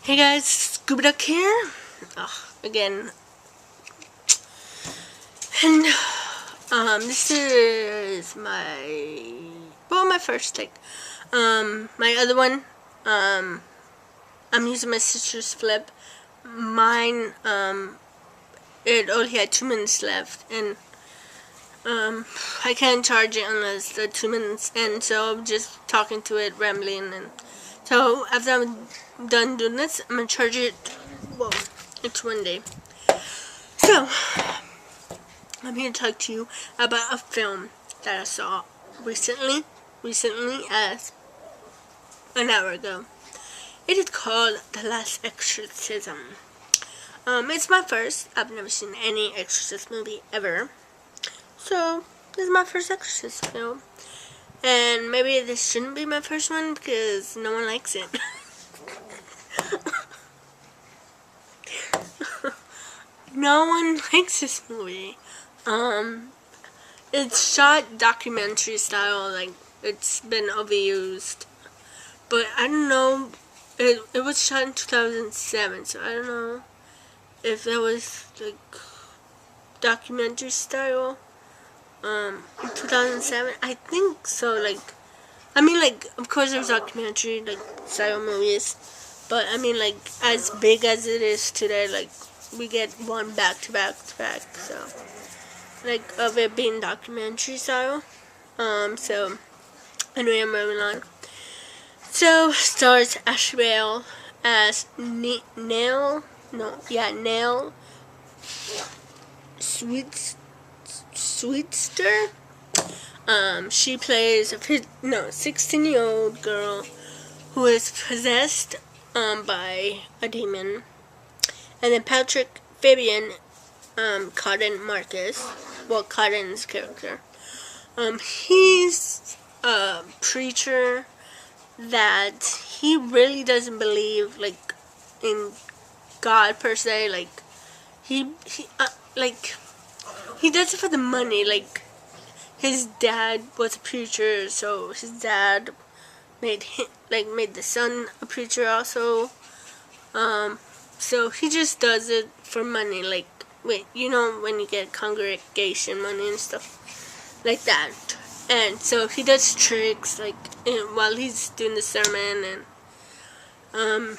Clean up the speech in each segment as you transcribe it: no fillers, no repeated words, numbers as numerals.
Hey guys, Scuba Duck here. Again. And this is my first take. My other one, I'm using my sister's flip. Mine, it only had 2 minutes left, and I can't charge it unless the 2 minutes end, so I'm just talking to it, rambling, and so after I'm done doing this, I'm gonna charge it. Whoa, it's one day. So I'm here to talk to you about a film that I saw recently as an hour ago. It is called The Last Exorcism. It's my first. I've never seen any Exorcist movie ever. So, this is my first Exorcist film. And maybe this shouldn't be my first one because no one likes it. No one likes this movie. It's shot documentary style, like it's been overused. But I don't know, it was shot in 2007, so I don't know if that was like documentary style. In 2007, I think so. Of course there's documentary like style movies, but I mean, like, as big as it is today, like we get one back to back, so like of it being documentary style. So anyway, I'm moving on. So stars Ashbel as Nell Sweetster. She plays a 16-year-old girl who is possessed by a demon. And then Patrick Fabian, Cotton Marcus, Cotton's character. He's a preacher that he really doesn't believe like in God per se. Like he does it for the money. Like his dad was a preacher, so his dad made the son a preacher also. So he just does it for money, like when you get congregation money and stuff like that. And so he does tricks like while he's doing the sermon, and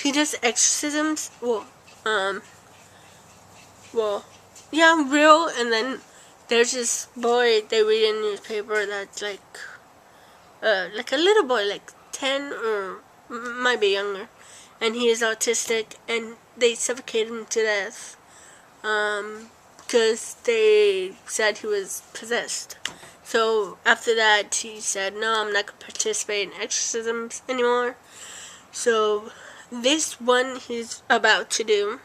he does exorcisms. Real. And then there's this boy they read in the newspaper that's like a little boy, like 10 or might be younger, and he is autistic, and they suffocate him to death because they said he was possessed. So after that, he said, "No, I'm not going to participate in exorcisms anymore." So this one he's about to do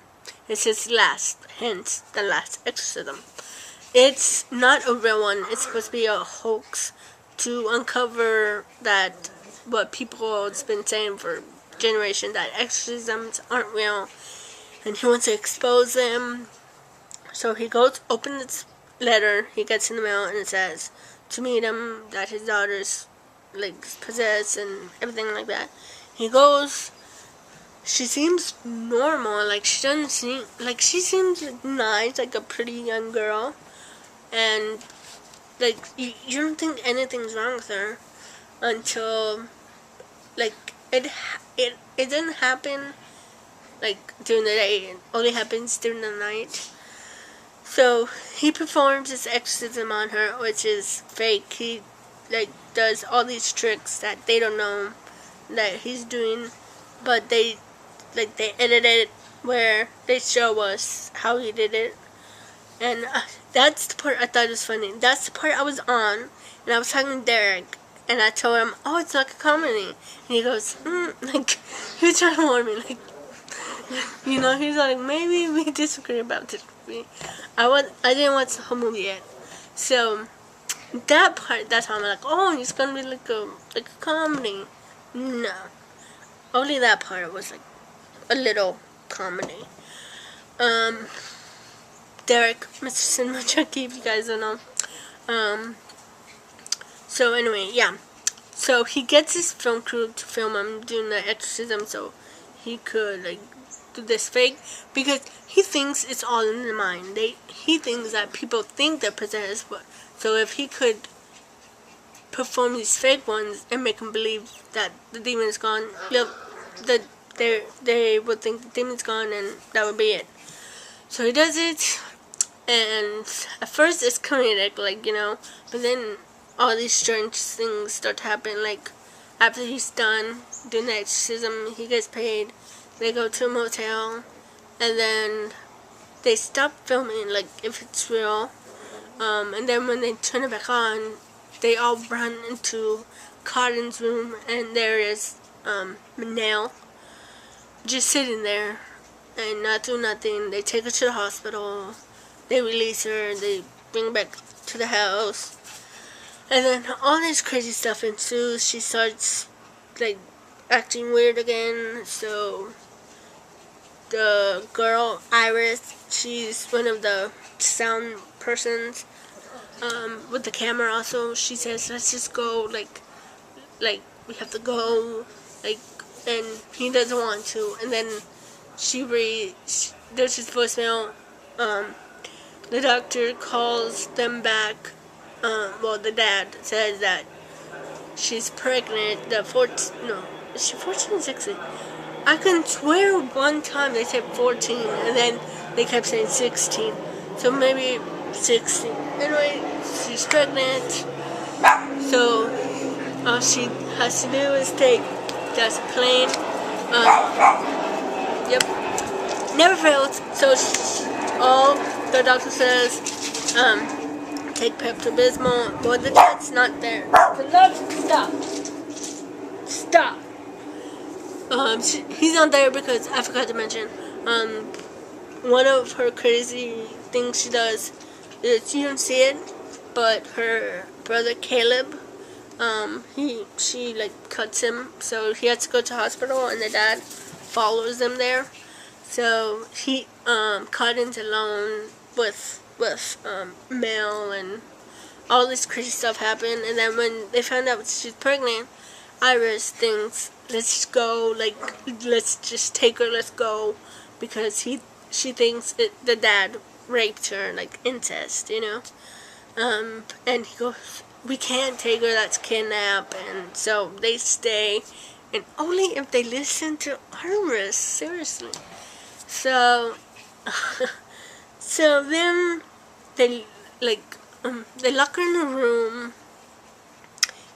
is his last, hence The Last Exorcism. It's not a real one. It's supposed to be a hoax to uncover that what people have been saying for generation, that exorcisms aren't real, and he wants to expose them. So he goes, open this letter he gets in the mail, and it says to meet him that his daughter's like possessed and everything like that. He goes. She seems normal. Like she doesn't seem like she seems nice, like a pretty young girl, and like you don't think anything's wrong with her until like it doesn't happen like during the day. It only happens during the night. So he performs this exorcism on her, which is fake. He like does all these tricks that they don't know that he's doing, but they edit it where they show us how he did it. And that's the part I thought was funny. That's the part I was on, and I was talking to Derek, and I told him, "Oh, it's like a comedy." And he goes, like, he was trying to warn me, like, he's like, maybe we disagree about this movie. I didn't watch the whole movie yet. So, that part, that's how I'm like, oh, it's gonna be like a comedy. No. Only that part was like a little comedy. Derek, Mr. Cinema Chucky, if you guys don't know. So anyway, yeah. So he gets his film crew to film him doing the exorcism. So he could like do this fake, because he thinks it's all in the mind. He thinks that people think they're possessed, but so if he could perform these fake ones and make them believe that the demon is gone, that they would think the demon's gone, and that would be it. So he does it, and at first it's comedic, like, you know, but then all these strange things start to happen. Like, after he's done doing the exorcism, he gets paid, they go to a motel, and then they stop filming, like, if it's real, and then when they turn it back on, they all run into Cotton's room, and there is Manel just sitting there and not doing nothing. They take her to the hospital, they release her, they bring her back to the house, and then all this crazy stuff ensues. She starts like acting weird again. So the girl Iris, she's one of the sound persons with the camera also. She says, let's just go, like we have to go, like, and he doesn't want to. And then there's his voicemail. The doctor calls them back. Well, the dad says that she's pregnant. Is she 14 or 16? I can swear one time they said 14, and then they kept saying 16. So maybe 16. Anyway, she's pregnant. So all she has to do is take that plane. Yep. Never fails. So all the doctor says, take Pepto-Bismol. Well, the dad's not there. The doctor, stop. He's not there because I forgot to mention. One of her crazy things she does is, you don't see it, but her brother Caleb, she like cuts him, so he has to go to hospital, and the dad follows them there. So he Cotton's alone with Mel, and all this crazy stuff happened. And then when they found out she's pregnant, Iris thinks, let's go, like, let's just take her, let's go, because she thinks the dad raped her, like incest, you know. And he goes, we can't take her, that's kidnap. And so they stay, and only if they listen to Iris, seriously. So then they lock her in a room,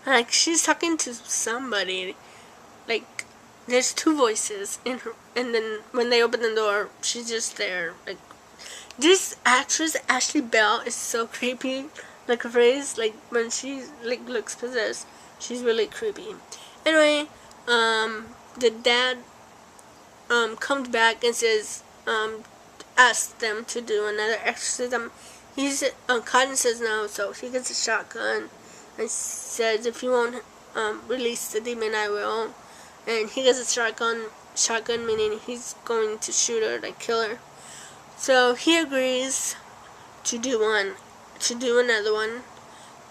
like she's talking to somebody, like there's two voices in her, and then when they open the door, she's just there. Like, this actress Ashley Bell is so creepy. Like, her face, like when she like looks possessed, she's really creepy. Anyway, the dad comes back and says, asks them to do another exorcism. Cotton says no, so he gets a shotgun and says, if you won't release the demon, I will. And he gets a shotgun, meaning he's going to shoot her, like kill her. So he agrees to do another one.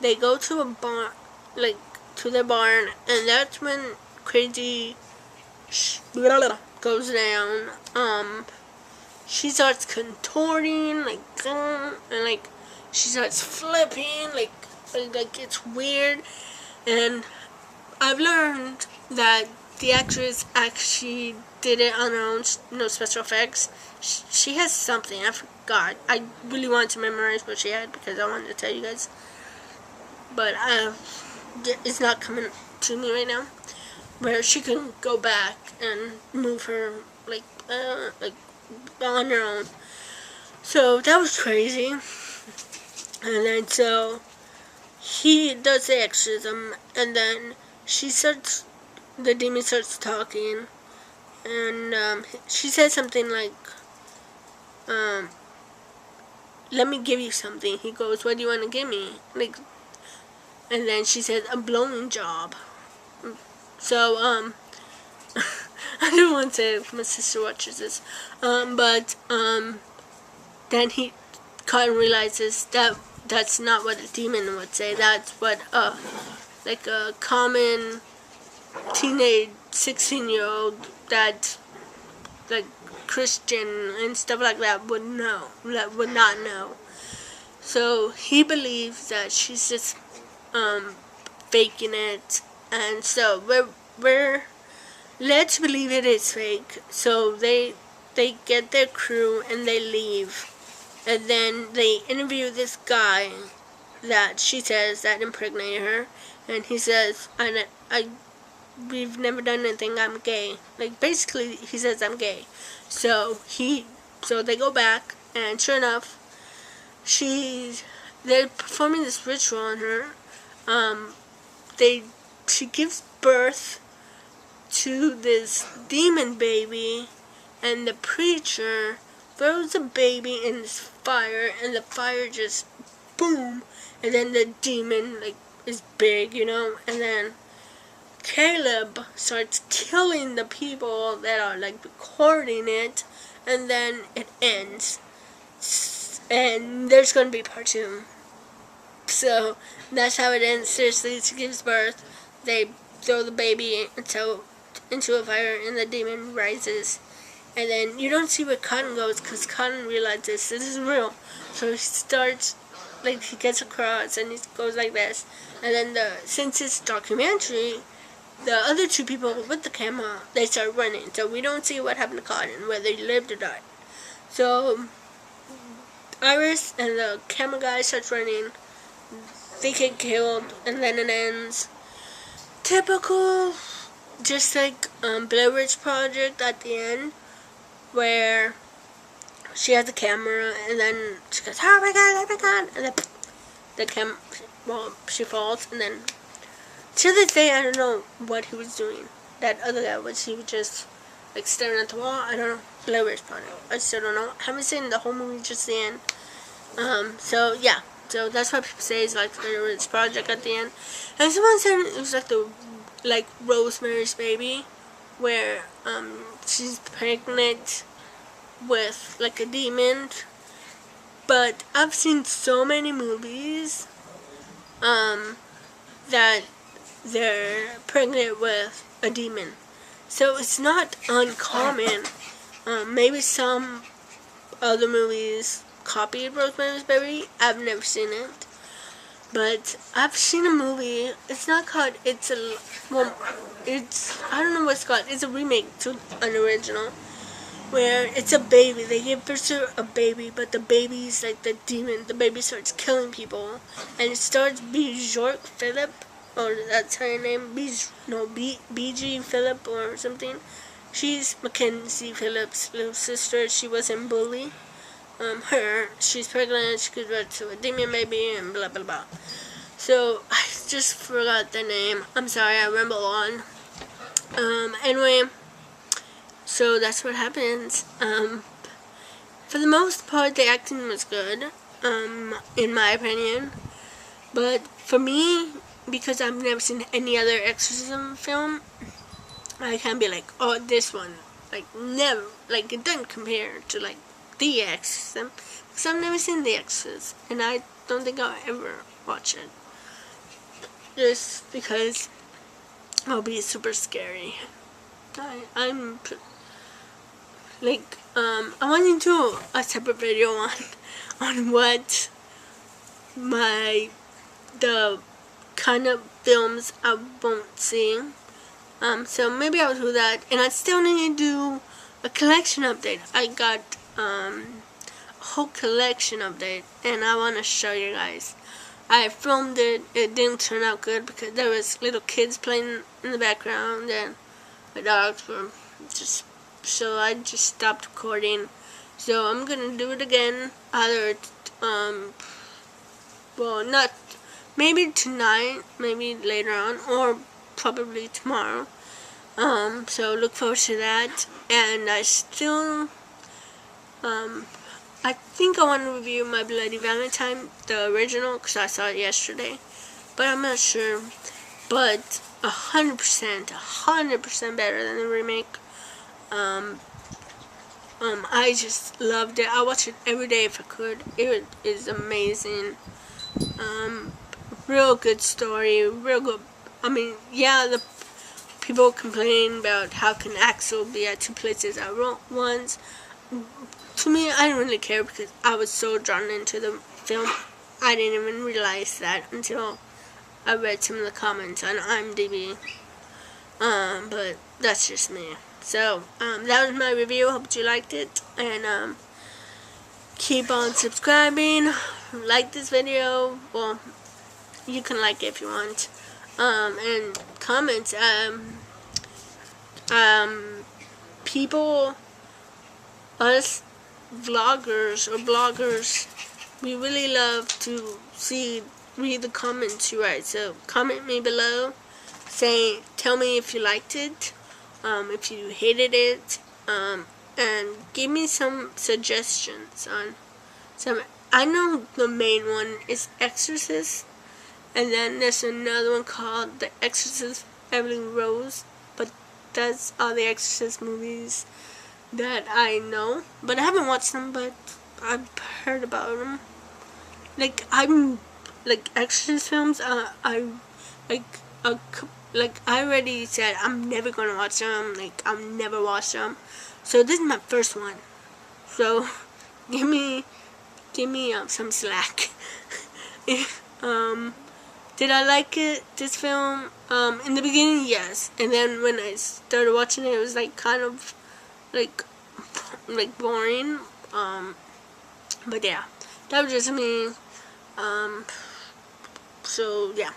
They go to a barn, like to the barn, and that's when crazy goes down. She starts contorting, like, and like she starts flipping, like it's weird. And I've learned that the actress actually did it on her own, no special effects. She has something, I forgot. I really wanted to memorize what she had because I wanted to tell you guys, but it's not coming to me right now. Where she can go back and move her like on her own. So that was crazy. And then so he does the exorcism, and then the demon starts talking, and she says something like, let me give you something. He goes, what do you want to give me? Like, and then she says, a blowing job. So, I don't want to say if my sister watches this, but then Cotton realizes that that's not what a demon would say. That's what like a common teenage 16-year-old that like Christian and stuff like that would not know. So he believes that she's just faking it, and so we're led to believe it is fake. So they get their crew and they leave, and then they interview this guy that she says that impregnated her, and he says, we've never done anything, I'm gay. Like, basically, he says, I'm gay. So they go back, and sure enough, they're performing this ritual on her. She gives birth to this demon baby, and the preacher throws the baby in this fire, and the fire just boom, and then the demon is big, and then Caleb starts killing the people that are recording it, and then it ends, and there's gonna be part 2. So that's how it ends. Seriously, she gives birth, they throw the baby into a fire, and the demon rises. And then you don't see where Cotton goes, because Cotton realizes this is real. So he starts, he gets across, and he goes like this. And then since it's documentary, the other 2 people with the camera, they start running. So we don't see what happened to Cotton, whether he lived or died. So Iris and the camera guy starts running. They get killed, and then it ends. Typical, just like Blair Witch Project at the end, where she has the camera, and then she goes, oh my god, and then she falls, and then to this day, I don't know what he was doing. That other guy, he was just staring at the wall? I don't know. Blair Witch Project. I still don't know. I haven't seen the whole movie, just the end. So yeah. So that's why people say it's Blair Witch Project at the end. And someone said it was Rosemary's Baby, where she's pregnant with a demon. But I've seen so many movies that they're pregnant with a demon. So it's not uncommon. Maybe some other movies copied Rosemary's Baby. I've never seen it. But I've seen a movie. It's not called, I don't know what it's called. It's a remake to an original, where it's a baby. They give birth to a baby, but the baby's the demon. The baby starts killing people, and it stars Bjork Phillip, or that's her name, BG Phillip or something. She's Mackenzie Phillips' little sister. She was in Bully. She's pregnant, she gives birth to a demon baby, and blah blah blah. So I just forgot the name. I'm sorry, I ramble on. Anyway, so that's what happens. For the most part, the acting was good, in my opinion. But for me, because I've never seen any other Exorcism film, I can't be oh, this one, never, it doesn't compare to The Exorcism, because I've never seen The Exorcist, and I don't think I'll ever watch it, just because it'll be super scary. I'm I want to do a separate video on what the kind of films I won't see. So maybe I'll do that, and I still need to do a collection update. I got a whole collection update, and I want to show you guys. I filmed it. It didn't turn out good because there was little kids playing in the background, and the dogs were just, so I just stopped recording. So I'm gonna do it again, either well, not, maybe tonight, maybe later on, or probably tomorrow. So look forward to that. And I still, I think I want to review My Bloody Valentine, the original, because I saw it yesterday, but I'm not sure. But 100% better than the remake. I just loved it. I watch it every day if I could. It is amazing. Real good story, real good. I mean, yeah, the people complain about how can Axel be at two places at once. To me, I didn't really care because I was so drawn into the film. I didn't even realize that until I read some of the comments on IMDb. But that's just me. So, that was my review. Hope you liked it. And, keep on subscribing. Like this video. Well, you can like it if you want. And comments. People, us vloggers or bloggers, we really love to read the comments you write. So comment me below, tell me if you liked it, if you hated it, and give me some suggestions on some. I know the main one is Exorcist, and then there's another one called The Exorcist Emily Rose, but that's all the Exorcist movies that I know, but I haven't watched them, but I've heard about them. Like, Exorcist films, I already said I'm never gonna watch them, I'll never watch them, so this is my first one, so give me some slack. Did I like it, this film? In the beginning, yes, and then when I started watching it, it was kind of boring. But yeah, that was just me. So yeah.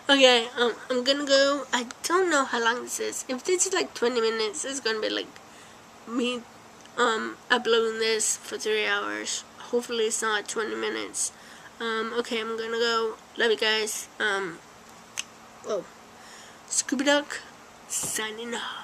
Okay, I'm gonna go. I don't know how long this is. If this is 20 minutes, it's gonna be me uploading this for 3 hours. Hopefully it's not 20 minutes. Okay, I'm gonna go. Love you guys. Scooby Duck signing off.